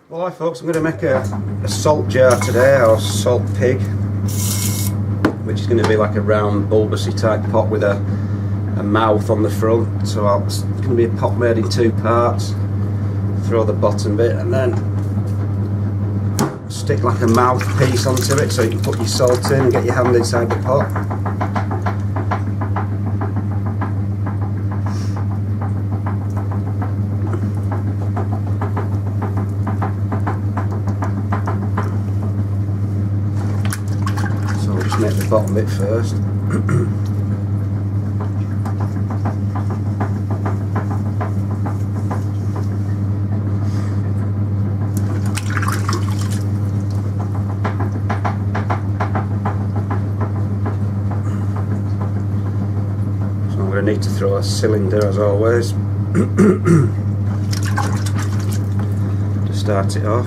Well, hi folks, I'm going to make a salt jar today, or salt pig, which is going to be like a round bulbousy type pot with a mouth on the front. So it's going to be a pot made in two parts. Throw the bottom bit and then stick like a mouthpiece onto it so you can put your salt in and get your hand inside the pot. Make the bottom bit first. So I'm going to need to throw a cylinder as always to start it off.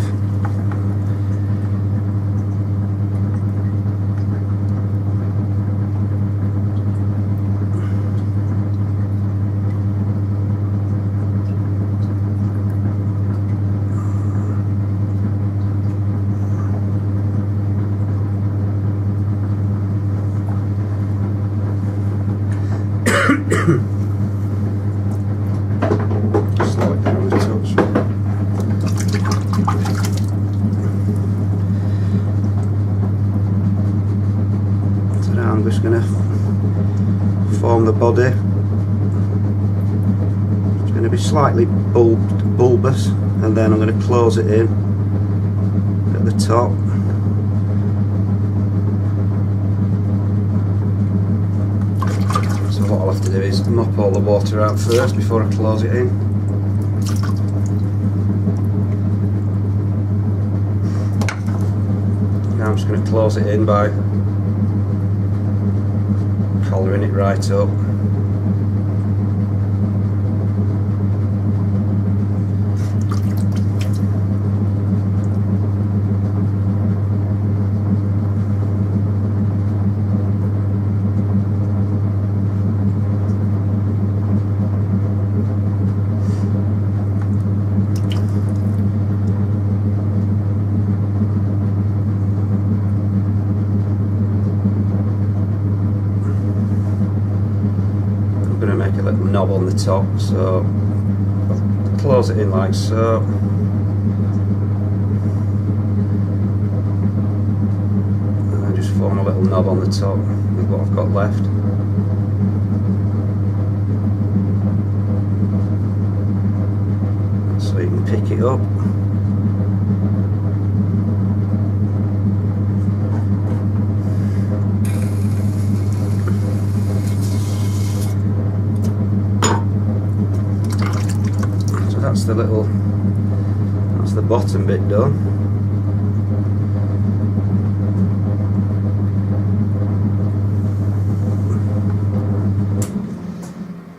Slow it down a touch. So now I'm just going to form the body. It's going to be slightly bulbous, and then I'm going to close it in at the top. What I'll have to do is mop all the water out first before I close it in. Now I'm just going to close it in by collaring it right up. Make a little knob on the top, so I'll close it in like so, and then just form a little knob on the top with what I've got left. So you can pick it up. That's the bottom bit done.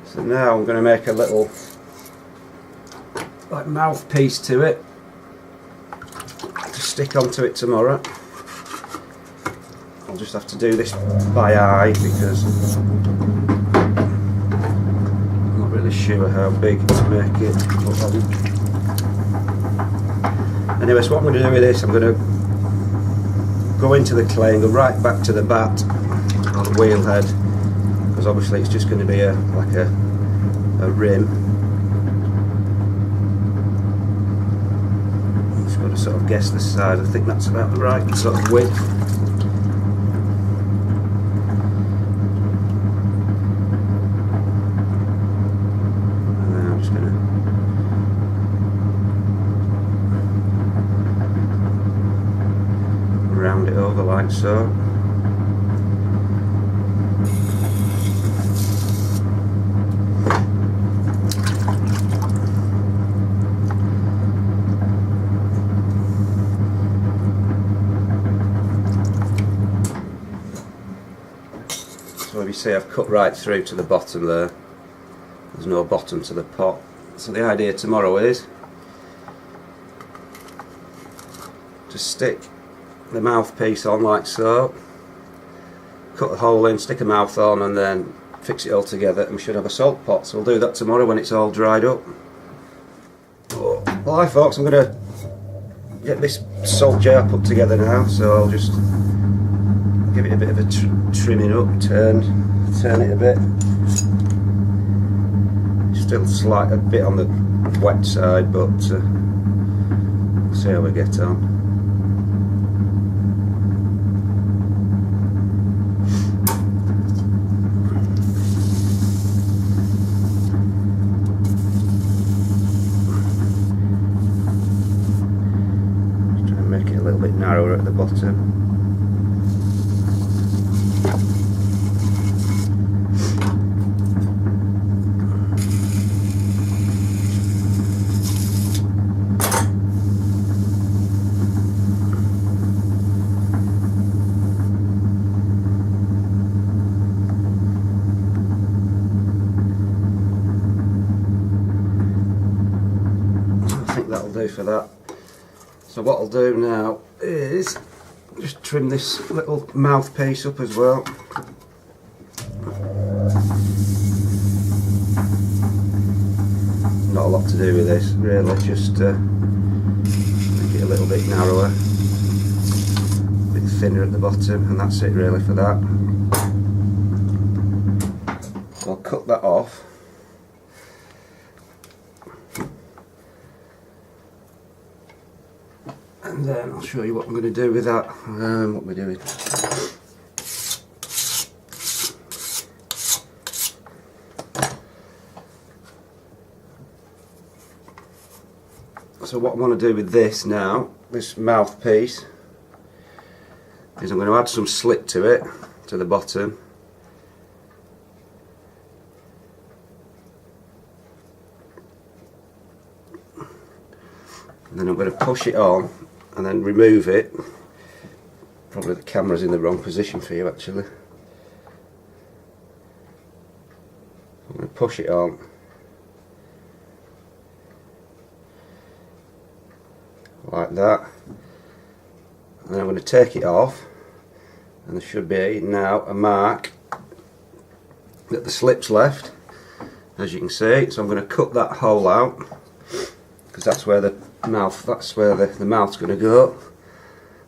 So now I'm going to make a little like mouthpiece to it to stick onto it tomorrow. I'll just have to do this by eye because I'm not really sure how big to make it. Anyway, so what I'm going to do with this, I'm going to go into the clay and go right back to the bat or the wheel head, because obviously it's just going to be like a rim. I'm just going to sort of guess the size. I think that's about the right sort of width. And then I'm just going to round it over like so. So if you see, I've cut right through to the bottom there. There's no bottom to the pot. So the idea tomorrow is to stick the mouthpiece on like so, cut a hole in, stick a mouth on, and then fix it all together, and we should have a salt pot. So we'll do that tomorrow when it's all dried up. Well, hi folks, I'm going to get this salt jar put together now, so I'll just give it a bit of a trimming up, turn it a bit. Still slight a bit on the wet side, but see how we get on. Narrower at the bottom. I think that'll do for that. So what I'll do now is just trim this little mouthpiece up as well. Not a lot to do with this really, just make it a little bit narrower, a bit thinner at the bottom, and that's it really for that. So I'll cut that off. And then I'll show you what I'm going to do with that. What we're doing. So what I want to do with this now, this mouthpiece, is I'm going to add some slip to it, to the bottom. And then I'm going to push it on and then remove it. Probably the camera's in the wrong position for you actually. I'm going to push it on. Like that. And then I'm going to take it off, and there should be now a mark that the slip's left, as you can see. So I'm going to cut that hole out, because that's where the mouth, the mouth's going to go.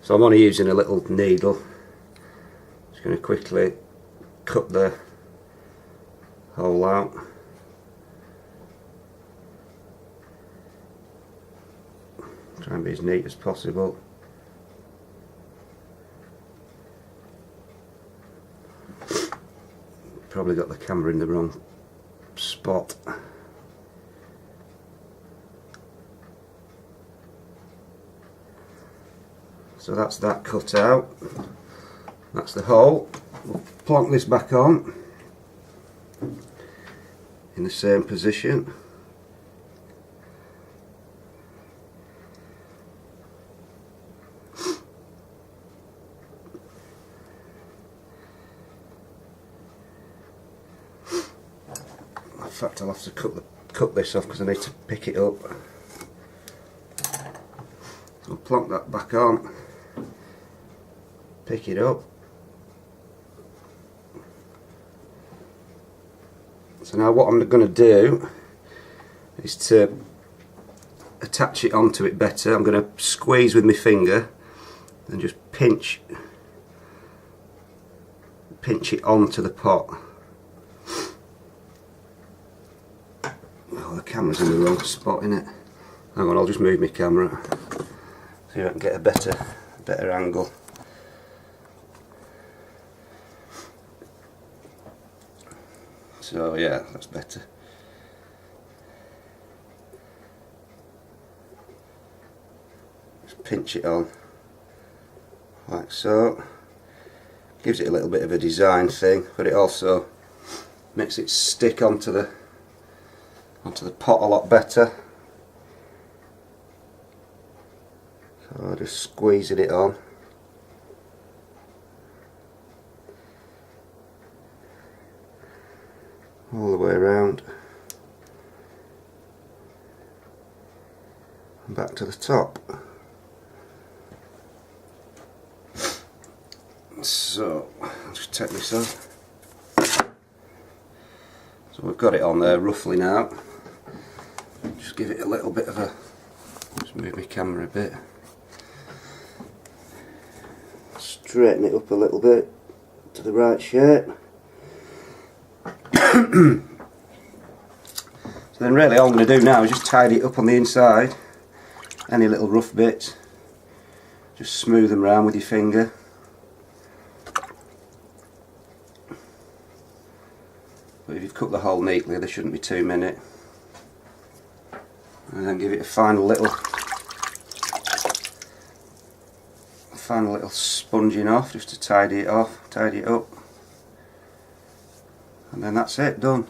So I'm only using a little needle. Just going to quickly cut the hole out. Try and be as neat as possible. Probably got the camera in the wrong spot. So that's that cut out. That's the hole. We'll plonk this back on in the same position. In fact, I'll have to cut this off because I need to pick it up. So I'll plonk that back on, pick it up. So now what I'm going to do is to attach it onto it better. I'm going to squeeze with my finger and just pinch it onto the pot. Oh, the camera's in the wrong spot, innit? Hang on, I'll just move my camera so I can get a better angle. So yeah, that's better. Just pinch it on like so. Gives it a little bit of a design thing, but it also makes it stick onto the pot a lot better. So I'm just squeezing it on. All the way around and back to the top. So I'll just take this off. So we've got it on there roughly now. Just give it a little bit of a, just move my camera a bit. straighten it up a little bit to the right shape. So then really all I'm going to do now is just tidy it up on the inside. Any little rough bits, just smooth them around with your finger. But if you've cut the hole neatly, there shouldn't be too many. And then give it a final little sponging off, just to tidy it off, tidy it up. And then that's it, done.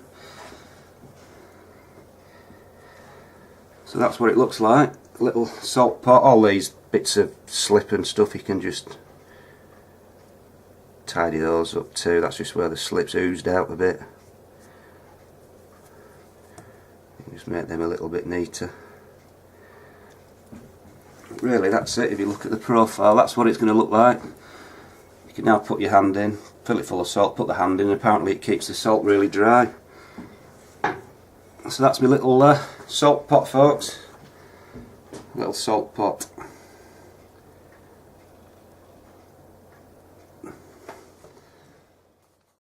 So that's what it looks like. A little salt pot. All these bits of slip and stuff, you can just tidy those up too. That's just where the slip's oozed out a bit. Just make them a little bit neater. Really, that's it. If you look at the profile, that's what it's going to look like. You can now put your hand in, fill it full of salt, put the hand in, and apparently it keeps the salt really dry. So that's my little salt pot, folks. Little salt pot.